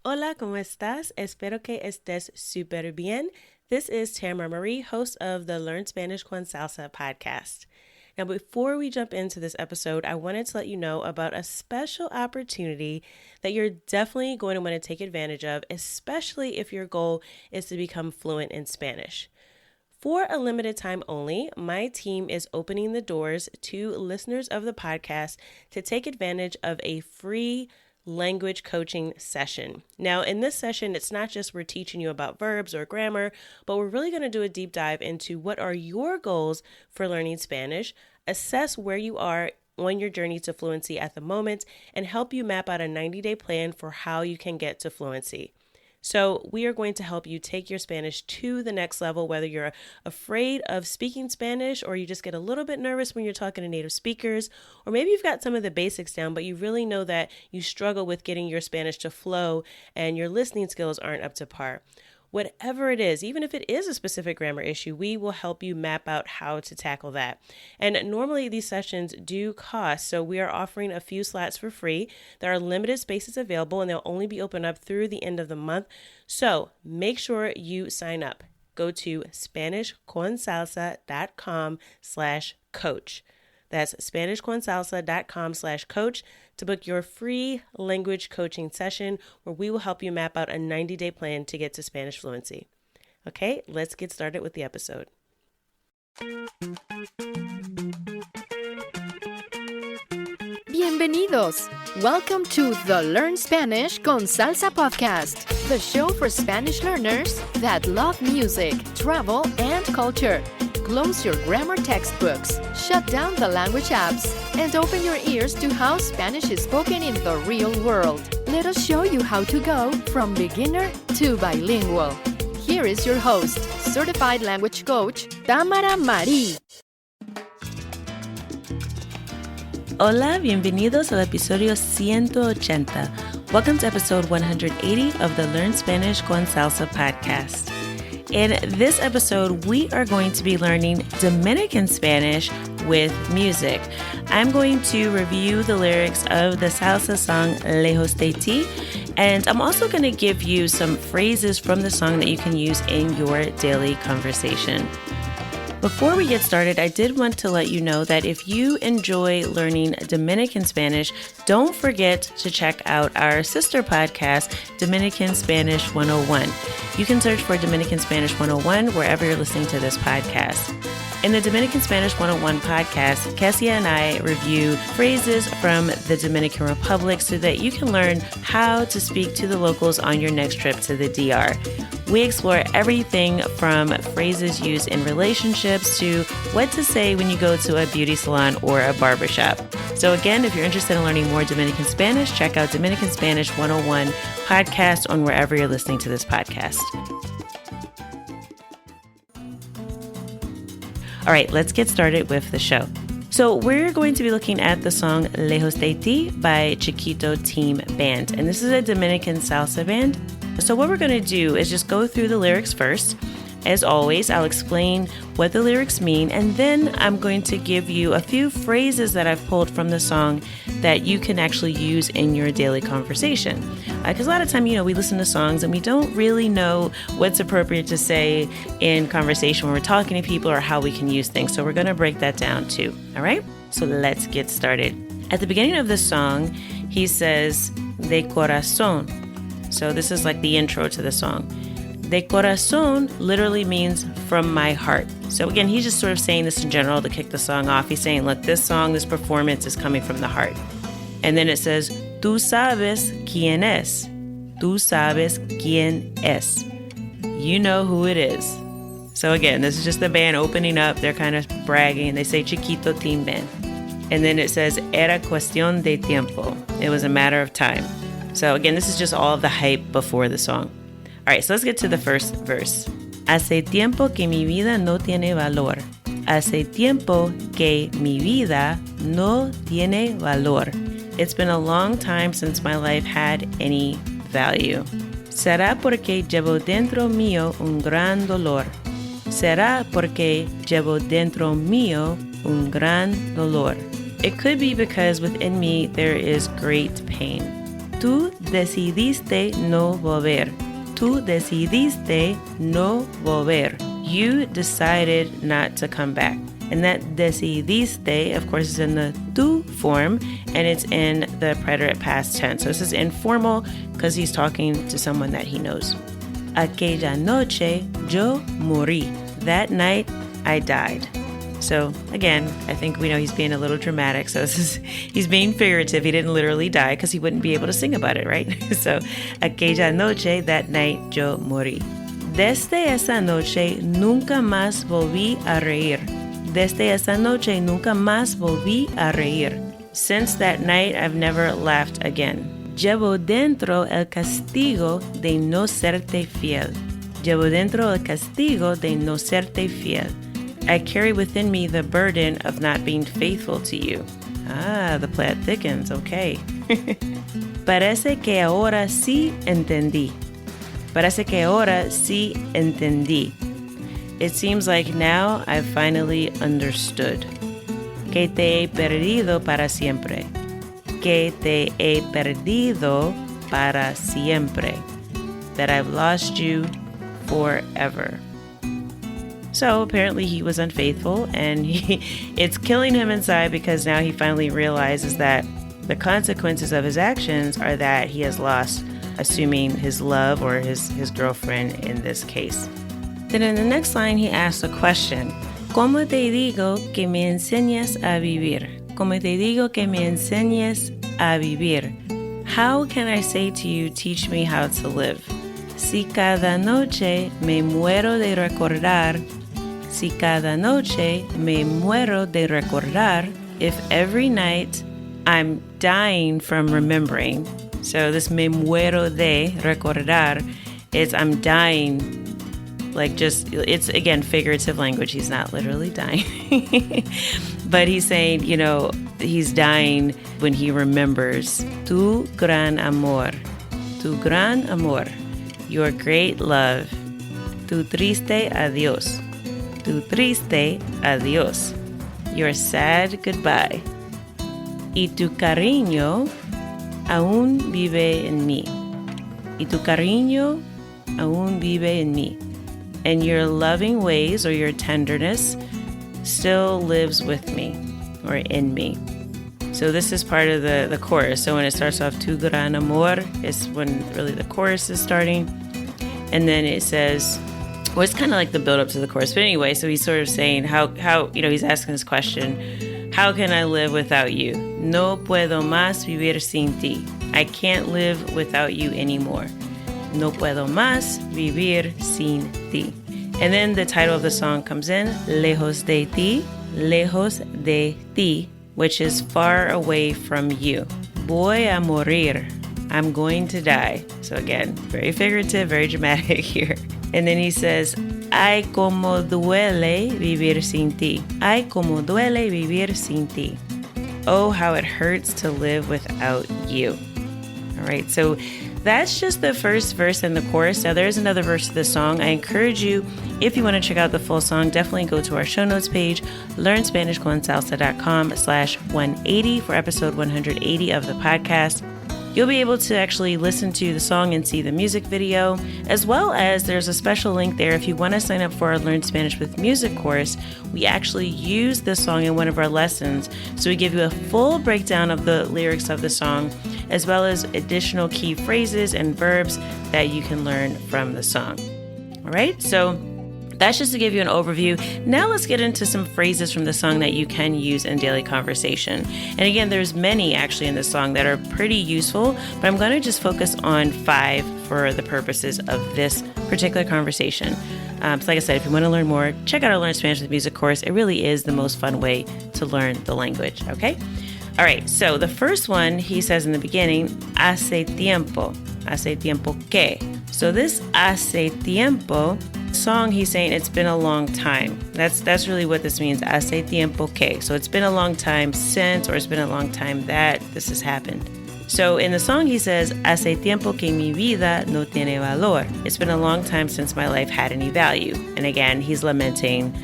Hola, ¿cómo estás? Espero que estés súper bien. This is Tamara Marie, host of the Learn Spanish con Salsa podcast. Now, before we jump into this episode, I wanted to let you know about a special opportunity that you're definitely going to want to take advantage of, especially if your goal is to become fluent in Spanish. For a limited time only, my team is opening the doors to listeners of the podcast to take advantage of a free language coaching session. Now, in this session, it's not just we're teaching you about verbs or grammar, but we're really going to do a deep dive into what are your goals for learning Spanish, assess where you are on your journey to fluency at the moment, and help you map out a 90-day plan for how you can get to fluency. So we are going to help you take your Spanish to the next level, whether you're afraid of speaking Spanish or you just get a little bit nervous when you're talking to native speakers, or maybe you've got some of the basics down, but you really know that you struggle with getting your Spanish to flow and your listening skills aren't up to par. Whatever it is, even if it is a specific grammar issue, we will help you map out how to tackle that. And normally these sessions do cost, so we are offering a few slots for free. There are limited spaces available and they'll only be open up through the end of the month. So make sure you sign up. Go to SpanishConSalsa.com/coach. That's SpanishConSalsa.com/coach to book your free language coaching session where we will help you map out a 90-day plan to get to Spanish fluency. Okay, let's get started with the episode. Bienvenidos! Welcome to the Learn Spanish con Salsa podcast, the show for Spanish learners that love music, travel, and culture. Close your grammar textbooks, shut down the language apps, and open your ears to how Spanish is spoken in the real world. Let us show you how to go from beginner to bilingual. Here is your host, certified language coach, Tamara Marie. Hola, bienvenidos al episodio 180. Welcome to episode 180 of the Learn Spanish con Salsa podcast. In this episode, we are going to be learning Dominican Spanish with music. I'm going to review the lyrics of the salsa song Lejos de ti, and I'm also going to give you some phrases from the song that you can use in your daily conversation. Before we get started, I did want to let you know that if you enjoy learning Dominican Spanish, don't forget to check out our sister podcast, Dominican Spanish 101. You can search for Dominican Spanish 101 wherever you're listening to this podcast. In the Dominican Spanish 101 podcast, Kessia and I review phrases from the Dominican Republic so that you can learn how to speak to the locals on your next trip to the DR. We explore everything from phrases used in relationships to what to say when you go to a beauty salon or a barbershop. So again, if you're interested in learning more Dominican Spanish, check out Dominican Spanish 101 podcast on wherever you're listening to this podcast. All right, let's get started with the show. So we're going to be looking at the song Lejos de ti by Chiquito Team Band. And this is a Dominican salsa band. So what we're going to do is just go through the lyrics first. As always, I'll explain what the lyrics mean, and then I'm going to give you a few phrases that I've pulled from the song that you can actually use in your daily conversation. Because a lot of time, we listen to songs and we don't really know what's appropriate to say in conversation when we're talking to people or how we can use things. So we're going to break that down too. All right? So let's get started. At the beginning of the song, he says, de corazón. So this is like the intro to the song. De corazón literally means from my heart. So again, he's just sort of saying this in general to kick the song off. He's saying, look, this song, this performance is coming from the heart. And then it says, tú sabes quién es. Tú sabes quién es. You know who it is. So again, this is just the band opening up. They're kind of bragging. They say Chiquito Team Band. And then it says, era cuestión de tiempo. It was a matter of time. So again, this is just all of the hype before the song. All right, so let's get to the first verse. Hace tiempo que mi vida no tiene valor. Hace tiempo que mi vida no tiene valor. It's been a long time since my life had any value. Será porque llevo dentro mío un gran dolor. Será porque llevo dentro mío un gran dolor. It could be because within me there is great pain. Tú decidiste no volver. Tú decidiste no volver. You decided not to come back. And that decidiste, of course, is in the tú form, and it's in the preterite past tense. So this is informal because he's talking to someone that he knows. Aquella noche yo morí. That night I died. So again, I think we know he's being a little dramatic. So he's being figurative. He didn't literally die because he wouldn't be able to sing about it, right? So aquella noche, that night yo morí. Desde esa noche nunca más volví a reír. Desde esa noche nunca más volví a reír. Since that night, I've never laughed again. Llevo dentro el castigo de no serte fiel. Llevo dentro el castigo de no serte fiel. I carry within me the burden of not being faithful to you. Ah, the plot thickens, okay. Parece que ahora sí entendí. Parece que ahora sí entendí. It seems like now I've finally understood. Que te he perdido para siempre. Que te he perdido para siempre. That I've lost you forever. So apparently he was unfaithful, and it's killing him inside because now he finally realizes that the consequences of his actions are that he has lost, assuming his love or his girlfriend in this case. Then in the next line, he asks a question. ¿Cómo te digo que me enseñes a vivir? ¿Cómo te digo que me enseñes a vivir? How can I say to you, teach me how to live? Si cada noche me muero de recordar, si cada noche me muero de recordar, if every night I'm dying from remembering. So this me muero de recordar is I'm dying. Like just, it's again, figurative language. He's not literally dying. But he's saying, you know, he's dying when he remembers tu gran amor, your great love, tu triste adiós, your sad goodbye. Y tu cariño aún vive en mí. Y tu cariño aún vive en mí. And your loving ways or your tenderness still lives with me or in me. So this is part of the chorus. So when it starts off, tu gran amor, is when really the chorus is starting. And then it says, well, it's kind of like the build up to the chorus. But anyway, so he's sort of saying how, you know, he's asking this question, how can I live without you? No puedo más vivir sin ti. I can't live without you anymore. No puedo más vivir sin ti. And then the title of the song comes in, Lejos de ti, which is far away from you. Voy a morir. I'm going to die. So again, very figurative, very dramatic here. And then he says, ay, como duele vivir sin ti. Ay, como duele vivir sin ti. Oh, how it hurts to live without you. All right, so that's just the first verse and the chorus. Now, there's another verse of the song. I encourage you, if you want to check out the full song, definitely go to our show notes page, learnspanishconsalsa.com/180 for episode 180 of the podcast. You'll be able to actually listen to the song and see the music video, as well as there's a special link there. If you want to sign up for our Learn Spanish with Music course, we actually use this song in one of our lessons. So we give you a full breakdown of the lyrics of the song, as well as additional key phrases and verbs that you can learn from the song. All right, so that's just to give you an overview. Now let's get into some phrases from the song that you can use in daily conversation. And again, there's many actually in the song that are pretty useful, but I'm going to just focus on 5 for the purposes of this particular conversation. So like I said, if you want to learn more, check out our Learn Spanish with Music course. It really is the most fun way to learn the language, okay? All right, so the first one, he says in the beginning, hace tiempo que. So this hace tiempo song, he's saying it's been a long time. That's really what this means, hace tiempo que. So it's been a long time since, or it's been a long time that this has happened. So in the song, he says, hace tiempo que mi vida no tiene valor. It's been a long time since my life had any value. And again, he's lamenting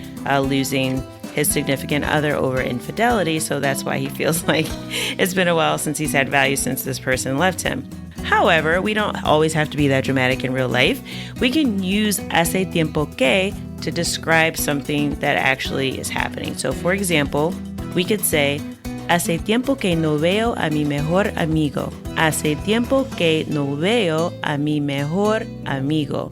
losing his significant other over infidelity, so that's why he feels like it's been a while since he's had value since this person left him. However, we don't always have to be that dramatic in real life. We can use hace tiempo que to describe something that actually is happening. So for example, we could say, hace tiempo que no veo a mi mejor amigo. Hace tiempo que no veo a mi mejor amigo.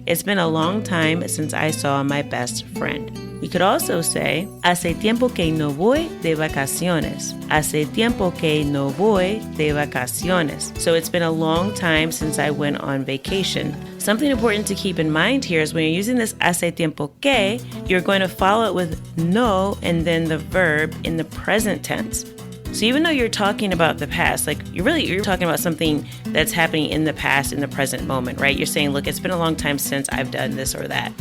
It's been a long time since I saw my best friend. We could also say, hace tiempo que no voy de vacaciones. Hace tiempo que no voy de vacaciones. So it's been a long time since I went on vacation. Something important to keep in mind here is when you're using this hace tiempo que, you're going to follow it with no and then the verb in the present tense. So even though you're talking about the past, like you're talking about something that's happening in the past, in the present moment, right? You're saying, look, it's been a long time since I've done this or that.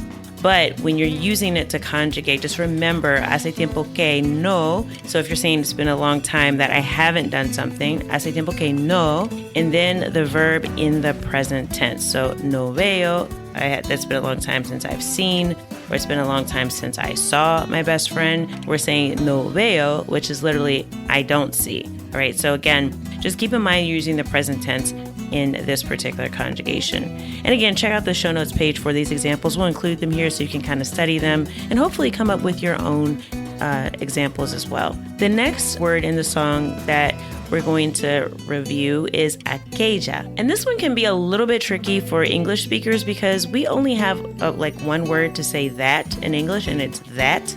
But when you're using it to conjugate, just remember, hace tiempo que no. So if you're saying it's been a long time that I haven't done something, hace tiempo que no, and then the verb in the present tense. So no veo, that's been a long time since I've seen, or it's been a long time since I saw my best friend. We're saying no veo, which is literally I don't see. All right. So again, just keep in mind you're using the present tense in this particular conjugation. And again, check out the show notes page for these examples. We'll include them here so you can kind of study them and hopefully come up with your own examples as well. The next word in the song that we're going to review is aquella. And this one can be a little bit tricky for English speakers because we only have like one word to say that in English, and it's that.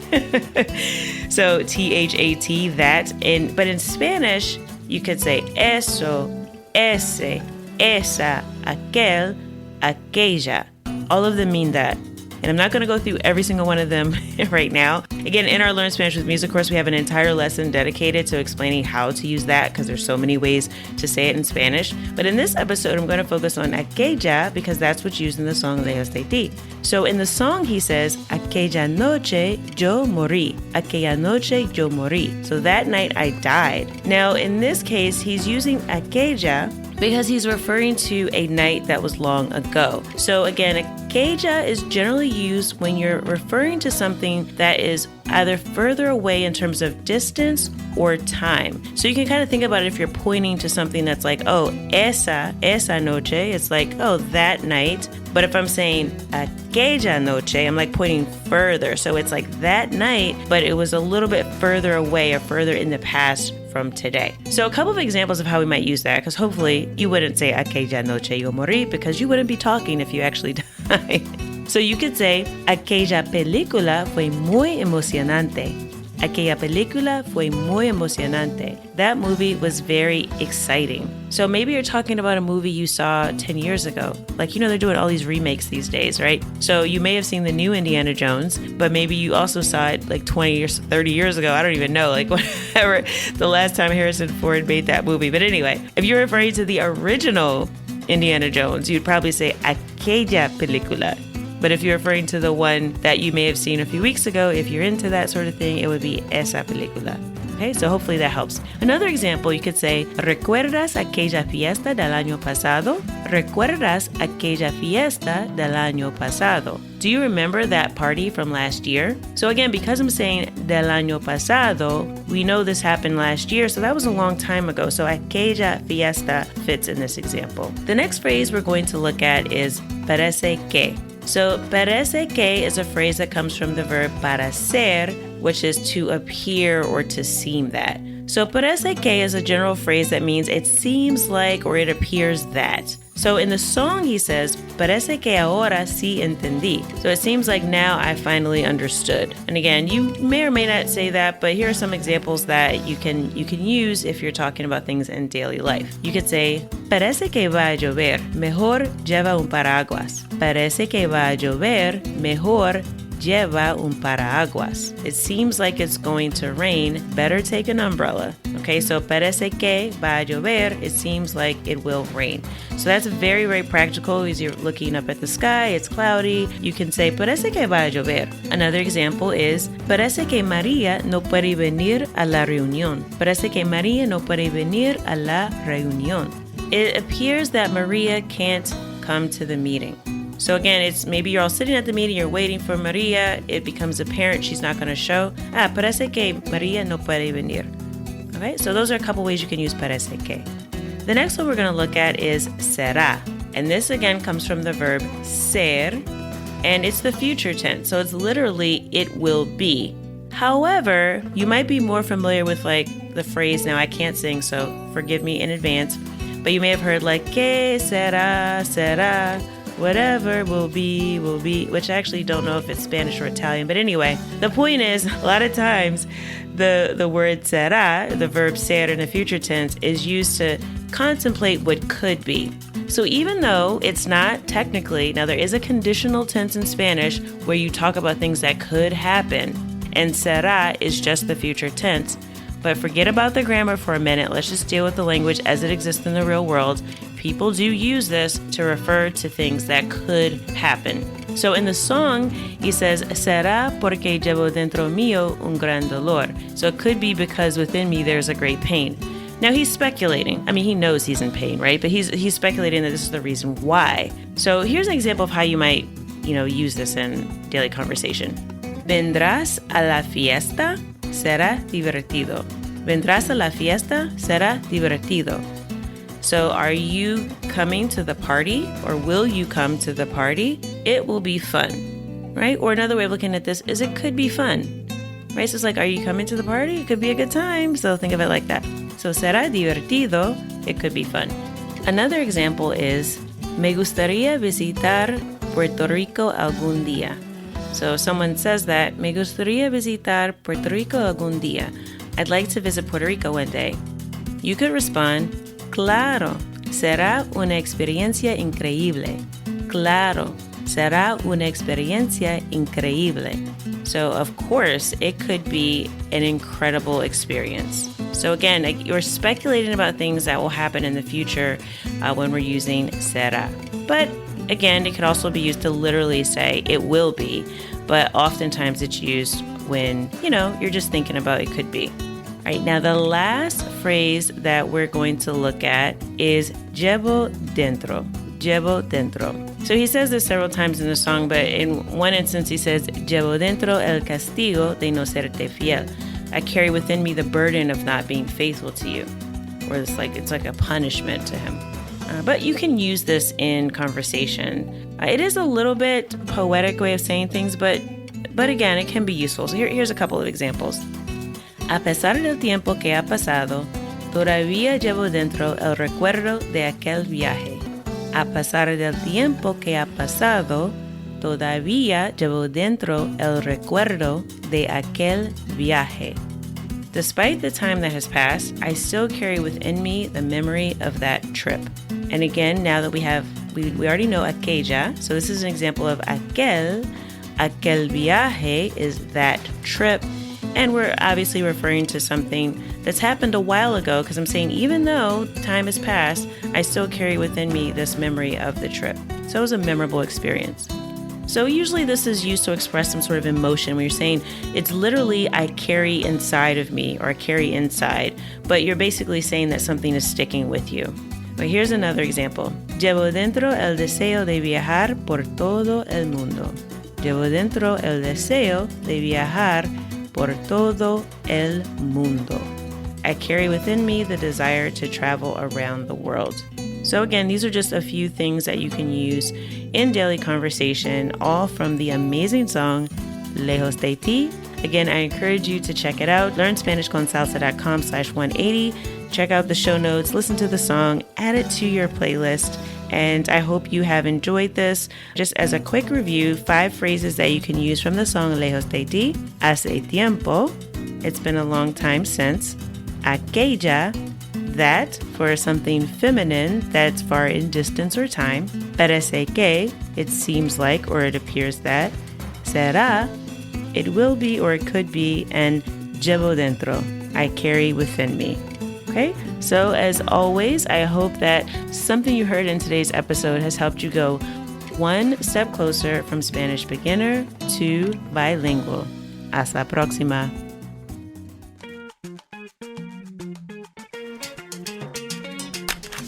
So T-H-A-T, that. But in Spanish, you could say eso, ese, esa, aquel, aquella. All of them mean that. And I'm not going to go through every single one of them right now. Again, in our Learn Spanish with Music course, we have an entire lesson dedicated to explaining how to use that because there's so many ways to say it in Spanish. But in this episode, I'm going to focus on aquella because that's what's used in the song Lejos de Ti. So in the song, he says, aquella noche yo morí. Aquella noche yo morí. So that night I died. Now, in this case, he's using aquella because he's referring to a night that was long ago. So again, aquella is generally used when you're referring to something that is either further away in terms of distance or time. So you can kind of think about it if you're pointing to something that's like, oh, esa noche, it's like, oh, that night. But if I'm saying aquella noche, I'm like pointing further. So it's like that night, but it was a little bit further away or further in the past from today. So a couple of examples of how we might use that, because hopefully you wouldn't say aquella noche yo morí because you wouldn't be talking if you actually died. So you could say, aquella película fue muy emocionante. Aquella película fue muy emocionante. That movie was very exciting. So maybe you're talking about a movie you saw 10 years ago. Like, they're doing all these remakes these days, right? So you may have seen the new Indiana Jones, but maybe you also saw it like 20 years, 30 years ago. I don't even know, like whatever the last time Harrison Ford made that movie. But anyway, if you're referring to the original Indiana Jones, you'd probably say aquella película. But if you're referring to the one that you may have seen a few weeks ago, if you're into that sort of thing, it would be esa película. Okay, so hopefully that helps. Another example, you could say, ¿recuerdas aquella fiesta del año pasado? ¿Recuerdas aquella fiesta del año pasado? Do you remember that party from last year? So again, because I'm saying del año pasado, we know this happened last year, so that was a long time ago. So aquella fiesta fits in this example. The next phrase we're going to look at is parece que. So parece que is a phrase that comes from the verb parecer, which is to appear or to seem that. So parece que is a general phrase that means it seems like or it appears that. So in the song he says, parece que ahora sí entendí. So it seems like now I finally understood. And again, you may or may not say that, but here are some examples that you can use if you're talking about things in daily life. You could say, parece que va a llover, mejor lleva un paraguas. Parece que va a llover, mejor lleva un paraguas. It seems like it's going to rain, better take an umbrella. Okay, so parece que va a llover, it seems like it will rain. So that's very, very practical as you're looking up at the sky, it's cloudy. You can say, parece que va a llover. Another example is, parece que María no puede venir a la reunión. Parece que María no puede venir a la reunión. It appears that Maria can't come to the meeting. So again, it's maybe you're all sitting at the meeting, you're waiting for Maria, it becomes apparent she's not going to show. Parece que Maria no puede venir. Okay, so those are a couple ways you can use parece que. The next one we're going to look at is será. And this again comes from the verb ser, and it's the future tense. So it's literally, it will be. However, you might be more familiar with like the phrase, now I can't sing, so forgive me in advance, but you may have heard like, que será, será, whatever will be, which I actually don't know if it's Spanish or Italian, but anyway, the point is, a lot of times, the word será, the verb ser in the future tense, is used to contemplate what could be. So even though it's not technically, now there is a conditional tense in Spanish where you talk about things that could happen, and será is just the future tense. But forget about the grammar for a minute. Let's just deal with the language as it exists in the real world. People do use this to refer to things that could happen. So in the song, he says, será porque llevo dentro mío un gran dolor. So it could be because within me there's a great pain. Now he's speculating. I mean, he knows he's in pain, right? But he's speculating that this is the reason why. So here's an example of how you might, use this in daily conversation. Vendrás a la fiesta, será divertido. Vendrás a la fiesta, será divertido. So are you coming to the party, or will you come to the party? It will be fun, right? Or another way of looking at this is it could be fun, right? So it's like, are you coming to the party? It could be a good time. So think of it like that. So será divertido, it could be fun. Another example is, me gustaría visitar Puerto Rico algún día. So someone says that, me gustaría visitar Puerto Rico algún día. I'd like to visit Puerto Rico one day. You could respond, claro, será una experiencia increíble. Claro, será una experiencia increíble. So of course, it could be an incredible experience. So again, you're speculating about things that will happen in the future when we're using será. But again, it could also be used to literally say it will be, but oftentimes it's used when, you're just thinking about it could be. All right, now the last phrase that we're going to look at is llevo dentro. Llevo dentro. So he says this several times in the song, but in one instance he says, llevo dentro el castigo de no serte fiel. I carry within me the burden of not being faithful to you. Or it's like a punishment to him. But you can use this in conversation. It is a little bit poetic way of saying things, but again, it can be useful. So here's a couple of examples. A pesar del tiempo que ha pasado, todavía llevo dentro el recuerdo de aquel viaje. A pesar del tiempo que ha pasado, todavía llevo dentro el recuerdo de aquel viaje. Despite the time that has passed, I still carry within me the memory of that trip. And again, now that we already know aquella, so this is an example of aquel viaje is that trip. And we're obviously referring to something that's happened a while ago, because I'm saying even though time has passed, I still carry within me this memory of the trip. So it was a memorable experience. So usually this is used to express some sort of emotion when you're saying it's literally I carry inside of me or I carry inside, but you're basically saying that something is sticking with you. But here's another example. Llevo dentro el deseo de viajar por todo el mundo. Llevo dentro el deseo de viajar por todo el mundo. I carry within me the desire to travel around the world. So again, these are just a few things that you can use in daily conversation, all from the amazing song Lejos de ti. Again, I encourage you to check it out. LearnSpanishConsalsa.com/180. Check out the show notes, listen to the song, add it to your playlist. And I hope you have enjoyed this. Just as a quick review, 5 phrases that you can use from the song Lejos de ti. Hace tiempo, it's been a long time since. Aquella, that, for something feminine that's far in distance or time. Parece que, it seems like or it appears that. Será, it will be or it could be. And llevo dentro, I carry within me. Okay, so as always, I hope that something you heard in today's episode has helped you go one step closer from Spanish beginner to bilingual. Hasta la próxima.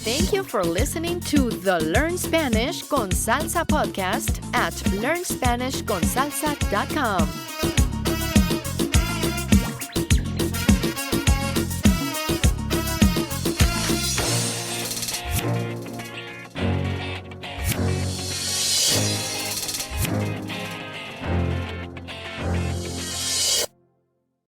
Thank you for listening to the Learn Spanish con Salsa podcast at learnspanishconsalsa.com.